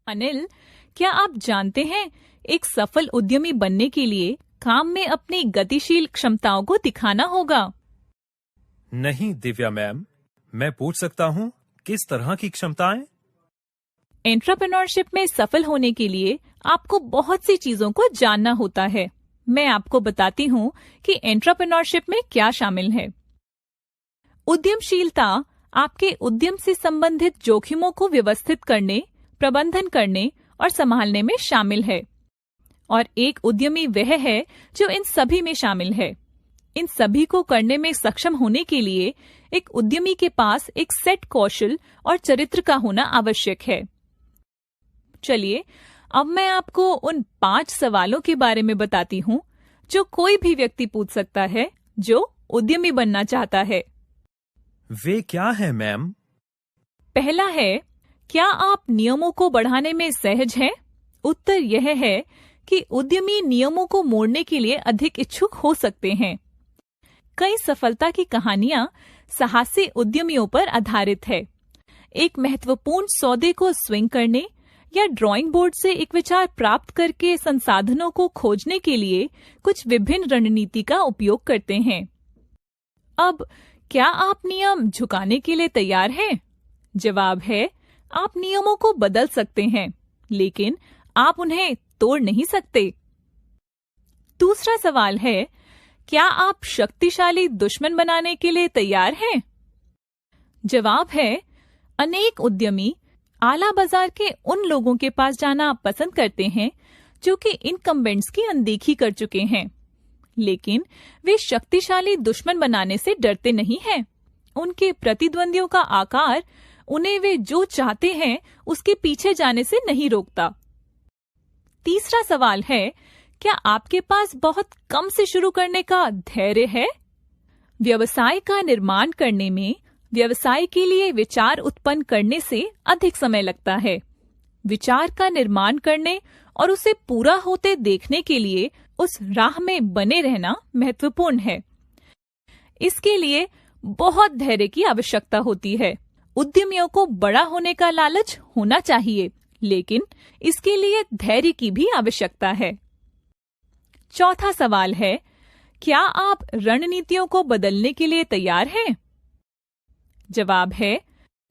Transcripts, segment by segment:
अनिल, क्या आप जानते हैं एक सफल उद्यमी बनने के लिए काम में अपनी गतिशील क्षमताओं को दिखाना होगा? नहीं दिव्या मैम, मैं पूछ सकता हूँ किस तरह की क्षमताएं? एंटरप्रेन्योरशिप में सफल होने के लिए आपको बहुत सी चीजों को जानना होता है। मैं आपको बताती हूँ कि एंटरप्रेन्योरशिप में क्या शामिल है। उद्यमशीलता आपके उद्यम से संबंधित जोखिमों को व्यवस्थित करने, प्रबंधन करने और संभालने में शामिल है। और एक उद्यमी वह है जो इन सभी में शामिल है। इन सभी को करने में सक्षम होने के लिए एक उद्यमी के पास एक सेट कौशल और चरित्र का होना आवश्यक है। चलिए, अब मैं आपको उन 5 सवालों के बारे में बताती हूँ जो कोई भी व्यक्ति पूछ सकता है जो उद्यमी बनना चाहता है। वे क्या है मैम? पहला है, क्या आप नियमों को बढ़ाने में सहज हैं? उत्तर यह है कि उद्यमी नियमों को मोड़ने के लिए अधिक इच्छुक हो सकते हैं। कई सफलता की कहानियां साहसी उद्यमियों पर आधारित है। एक महत्वपूर्ण सौदे को स्विंग करने या ड्राइंग बोर्ड से एक विचार प्राप्त करके संसाधनों को खोजने के लिए कुछ विभिन्न रणनीति का उपयोग करते हैं। अब क्या आप नियम झुकाने के लिए तैयार हैं? जवाब है, आप नियमों को बदल सकते हैं, लेकिन आप उन्हें तोड़ नहीं सकते। दूसरा सवाल है, क्या आप शक्तिशाली दुश्मन बनाने के लिए तैयार हैं? जवाब है, अनेक उद्यमी आला बाजार के उन लोगों के पास जाना पसंद करते हैं जो कि इनकम्बेंट्स की अनदेखी कर चुके हैं, लेकिन वे शक्तिशाली दुश्मन बनाने से डरते नहीं हैं। उनके प्रतिद्वंदियों का आकार उन्हें वे जो चाहते हैं उसके पीछे जाने से नहीं रोकता। तीसरा सवाल है, क्या आपके पास बहुत कम से शुरू करने का धैर्य है? व्यवसाय का निर्माण करने में व्यवसाय के लिए विचार उत्पन्न करने से अधिक समय लगता है। विचार का निर्माण करने और उसे पूरा होते देखने के लिए उस राह में बने रहना महत्वपूर्ण है। इसके लिए बहुत धैर्य की आवश्यकता होती है। उद्यमियों को बड़ा होने का लालच होना चाहिए, लेकिन इसके लिए धैर्य की भी आवश्यकता है। चौथा सवाल है, क्या आप रणनीतियों को बदलने के लिए तैयार हैं? जवाब है,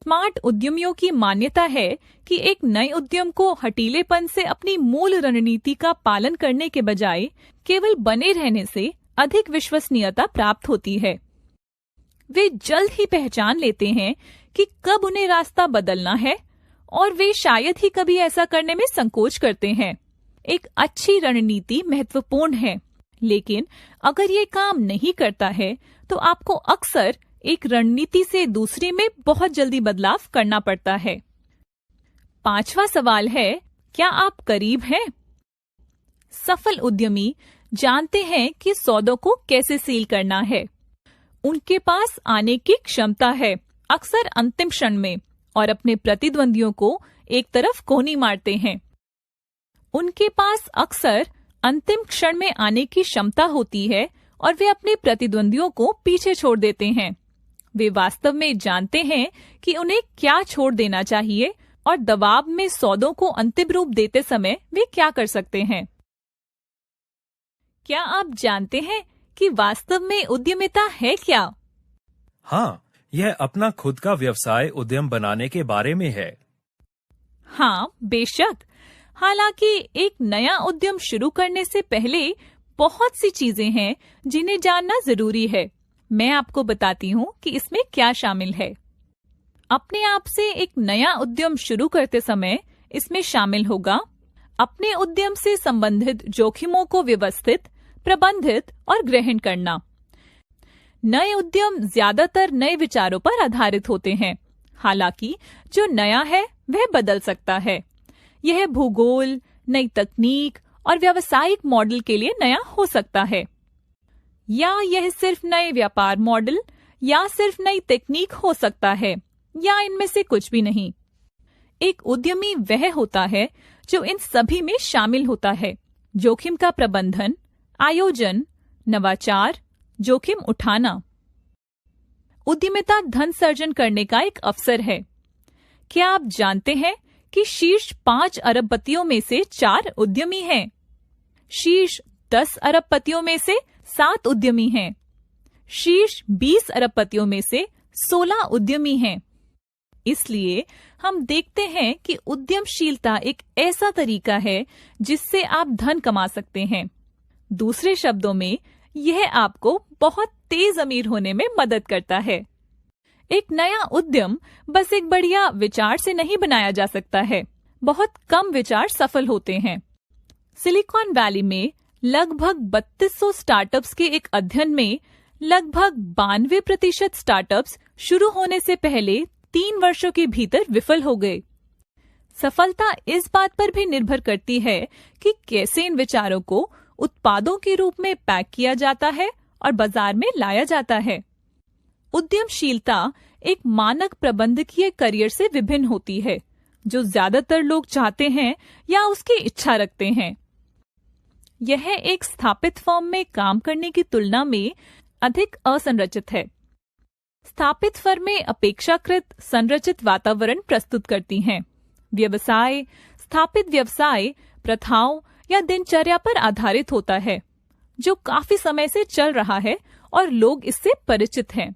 स्मार्ट उद्यमियों की मान्यता है कि एक नए उद्यम को हठीलेपन से अपनी मूल रणनीति का पालन करने के बजाय केवल बने रहने से अधिक विश्वसनीयता प्राप्त होती है। वे जल्द ही पहचान लेते हैं कि कब उन्हें रास्ता बदलना है और वे शायद ही कभी ऐसा करने में संकोच करते हैं। एक अच्छी रणनीति महत्वपूर्ण है, लेकिन अगर ये काम नहीं करता है तो आपको अक्सर एक रणनीति से दूसरी में बहुत जल्दी बदलाव करना पड़ता है। 5वां सवाल है, क्या आप करीब हैं? सफल उद्यमी जानते हैं कि सौदों को कैसे सील करना है। उनके पास आने की क्षमता है, अक्सर अंतिम क्षण में, और अपने प्रतिद्वंदियों को एक तरफ कोनी मारते हैं। उनके पास अक्सर अंतिम क्षण में आने की क्षमता होती है और वे अपने प्रतिद्वंदियों को पीछे छोड़ देते हैं। वे वास्तव में जानते हैं कि उन्हें क्या छोड़ देना चाहिए और दबाव में सौदों को अंतिम रूप देते समय वे क्या कर सकते हैं। क्या आप जानते हैं कि वास्तव में उद्यमिता है क्या? हाँ, यह अपना खुद का व्यवसाय उद्यम बनाने के बारे में है। हाँ, बेशक। हालांकि एक नया उद्यम शुरू करने से पहले बहुत सी चीजें हैं जिन्हें जानना जरूरी है। मैं आपको बताती हूँ कि इसमें क्या शामिल है। अपने आप से एक नया उद्यम शुरू करते समय इसमें शामिल होगा अपने उद्यम से संबंधित जोखिमों को व्यवस्थित, प्रबंधित और ग्रहण करना। नए उद्यम ज्यादातर नए विचारों पर आधारित होते हैं। हालांकि जो नया है वह बदल सकता है। यह भूगोल, नई तकनीक और व्यावसायिक मॉडल के लिए नया हो सकता है, या यह सिर्फ नए व्यापार मॉडल या सिर्फ नई तकनीक हो सकता है, या इनमें से कुछ भी नहीं। एक उद्यमी वह होता है जो इन सभी में शामिल होता है। जोखिम का प्रबंधन, आयोजन, नवाचार, जोखिम उठाना। उद्यमिता धन सर्जन करने का एक अवसर है। क्या आप जानते हैं कि शीर्ष 5 अरबपतियों में से 4 उद्यमी हैं। शीर्ष 10 अरबपतियों में से 7 उद्यमी हैं। शीर्ष 20 अरबपतियों में से 16 उद्यमी हैं। इसलिए हम देखते हैं कि उद्यमशीलता एक ऐसा तरीका है जिससे आप धन कमा सकते हैं। दूसरे शब्दों में, यह आपको बहुत तेज अमीर होने में मदद करता है। एक नया उद्यम बस एक बढ़िया विचार से नहीं बनाया जा सकता है। बहुत कम विचार सफल होते हैं। सिलिकॉन वैली में लगभग 3200 स्टार्टअप्स के एक अध्ययन में लगभग 92% स्टार्टअप्स शुरू होने से पहले 3 वर्षों के भीतर विफल हो गए। सफलता इस बात पर भी निर्भर करती है कि कैसे इन विचारों को उत्पादों के रूप में पैक किया जाता है और बाजार में लाया जाता है। उद्यमशीलता एक मानक प्रबंधकीय करियर से विभिन्न होती है, जो ज्यादातर लोग चाहते हैं या उसकी इच्छा रखते हैं। यह एक स्थापित फर्म में काम करने की तुलना में अधिक असंरचित है। स्थापित फर्में अपेक्षाकृत संरचित वातावरण प्रस्तुत करती हैं। व्यवसाय स्थापित व्यवसाय प्रथाओं या दिनचर्या पर आधारित होता है, जो काफी समय से चल रहा है और लोग इससे परिचित हैं।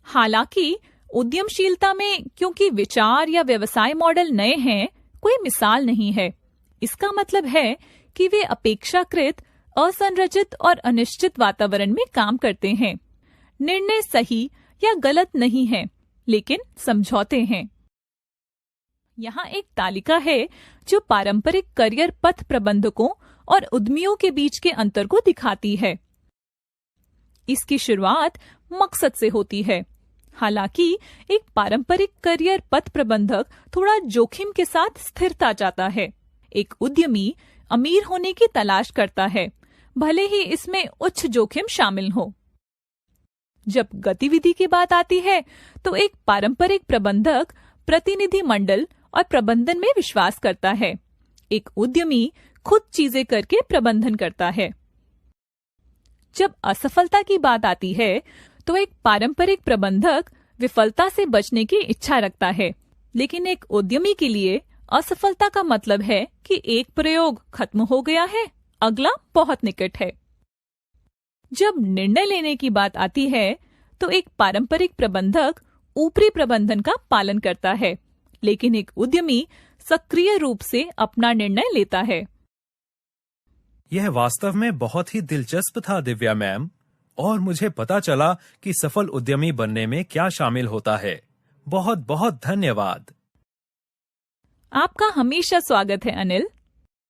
हालांकि उद्यमशीलता में क्योंकि विचार या व्यवसाय मॉडल नए हैं, कोई मिसाल नहीं है। इसका मतलब है कि वे अपेक्षाकृत असंरचित और अनिश्चित वातावरण में काम करते हैं। निर्णय सही या गलत नहीं है, लेकिन समझौते हैं। यहाँ एक तालिका है जो पारंपरिक करियर पथ प्रबंधकों और उद्यमियों के बीच के अंतर को दिखाती है। इसकी शुरुआत मकसद से होती है। हालांकि एक पारंपरिक करियर पथ प्रबंधक थोड़ा जोखिम के साथ स्थिरता चाहता है। एक उद्यमी अमीर होने की तलाश करता है, भले ही इसमें उच्च जोखिम शामिल हो। जब गतिविधि की बात आती है तो एक पारंपरिक प्रबंधक प्रतिनिधि मंडल और प्रबंधन में विश्वास करता है। एक उद्यमी खुद चीजें करके प्रबंधन करता है। जब असफलता की बात आती है तो एक पारंपरिक प्रबंधक विफलता से बचने की इच्छा रखता है, लेकिन एक उद्यमी के लिए असफलता का मतलब है कि एक प्रयोग खत्म हो गया है, अगला बहुत निकट है। जब निर्णय लेने की बात आती है तो एक पारंपरिक प्रबंधक ऊपरी प्रबंधन का पालन करता है, लेकिन एक उद्यमी सक्रिय रूप से अपना निर्णय लेता है। यह वास्तव में बहुत ही दिलचस्प था दिव्या मैम, और मुझे पता चला कि सफल उद्यमी बनने में क्या शामिल होता है। बहुत बहुत धन्यवाद। आपका हमेशा स्वागत है अनिल।